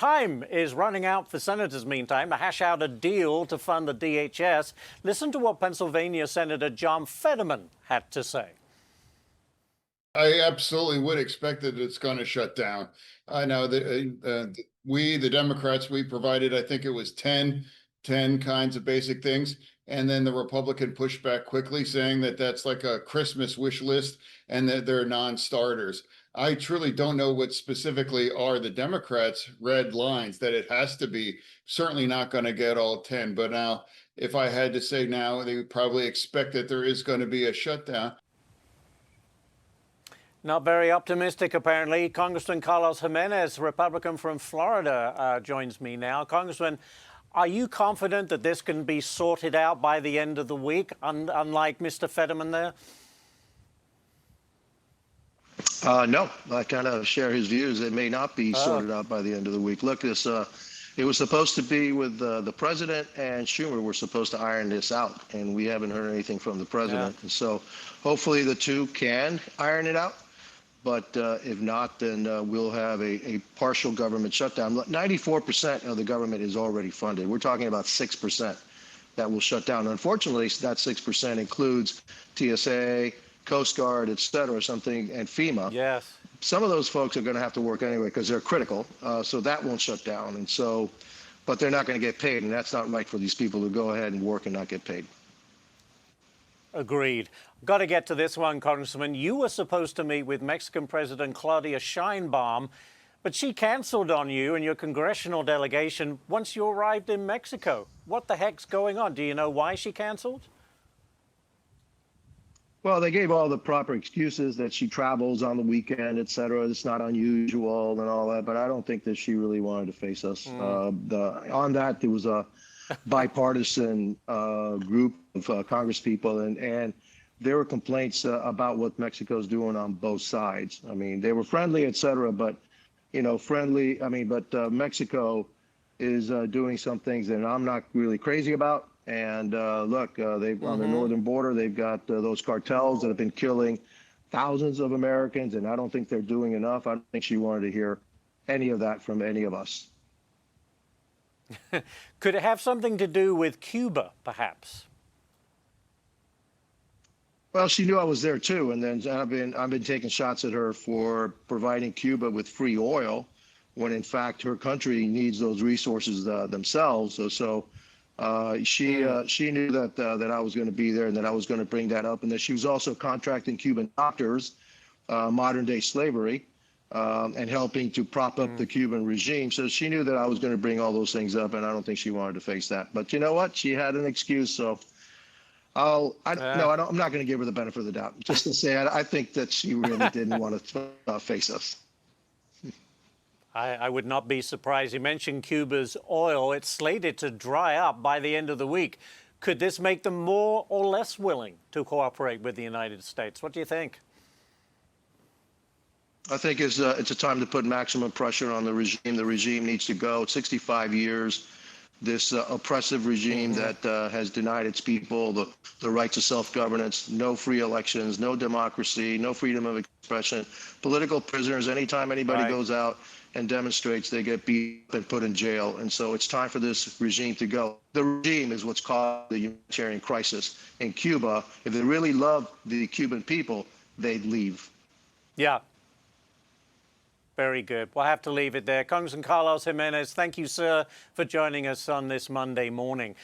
Time is running out for senators, meantime, to hash out a deal to fund the DHS. Listen to what Pennsylvania Senator John Fetterman had to say. I absolutely would expect that it's going to shut down. I know that the Democrats, we provided, I think it was 10 kinds of basic things. And then the Republican pushed back quickly, saying that that's like a Christmas wish list and that they're non-starters. I truly don't know what specifically are the Democrats' red lines, that it has to be certainly not going to get all 10. But now, if I had to say now, they would probably expect that there is going to be a shutdown. Not very optimistic, apparently. Congressman Carlos Gimenez, Republican from Florida, joins me now. Congressman, are you confident that this can be sorted out by the end of the week, unlike Mr. Fetterman there? No, I kind of share his views. It may not be sorted out by the end of the week. Look, it was supposed to be with the president and Schumer were supposed to iron this out, and we haven't heard anything from the president. And so hopefully the two can iron it out. But if not, then we'll have a partial government shutdown. 94% of the government is already funded. We're talking about 6% that will shut down. Unfortunately, that 6% includes TSA, Coast Guard, et cetera, and FEMA. Yes. Some of those folks are going to have to work anyway because they're critical. So that won't shut down. And so, but they're not going to get paid. And that's not right for these people to go ahead and work and not get paid. Agreed. Got to get to this one, Congressman. You were supposed to meet with Mexican President Claudia Sheinbaum, but she canceled on you and your congressional delegation once you arrived in Mexico. What the heck's going on? Do you know why she canceled? Well, they gave all the proper excuses that she travels on the weekend, et cetera. It's not unusual and all that, but I don't think that she really wanted to face us. On that, there was a bipartisan group of Congresspeople, and there were complaints about what Mexico's doing on both sides. I mean, they were friendly, et cetera, but, Mexico is doing some things that I'm not really crazy about. And look, they've on the northern border, they've got those cartels that have been killing thousands of Americans, and I don't think they're doing enough. I don't think she wanted to hear any of that from any of us. Could it have something to do with Cuba, perhaps? Well, she knew I was there too, and then I've been taking shots at her for providing Cuba with free oil, when in fact her country needs those resources themselves. So she knew that I was going to be there and that I was going to bring that up, and that she was also contracting Cuban doctors, modern day slavery, and helping to prop up the Cuban regime. So she knew that I was going to bring all those things up, and I don't think she wanted to face that. But you know what? She had an excuse, so I'm not going to give her the benefit of the doubt. Just to say, I think that she really didn't want to face us. I would not be surprised. You mentioned Cuba's oil. It's slated to dry up by the end of the week. Could this make them more or less willing to cooperate with the United States? What do you think? I think it's a time to put maximum pressure on the regime. The regime needs to go. 65 years, this oppressive regime that has denied its people the right to self-governance, no free elections, no democracy, no freedom of expression, political prisoners. Anytime anybody goes out and demonstrates, they get beat and put in jail. And so it's time for this regime to go. The regime is what's caused the humanitarian crisis in Cuba. If they really love the Cuban people, they'd leave. Yeah. Very good. We'll have to leave it there. Congressman Carlos Gimenez, thank you, sir, for joining us on this Monday morning.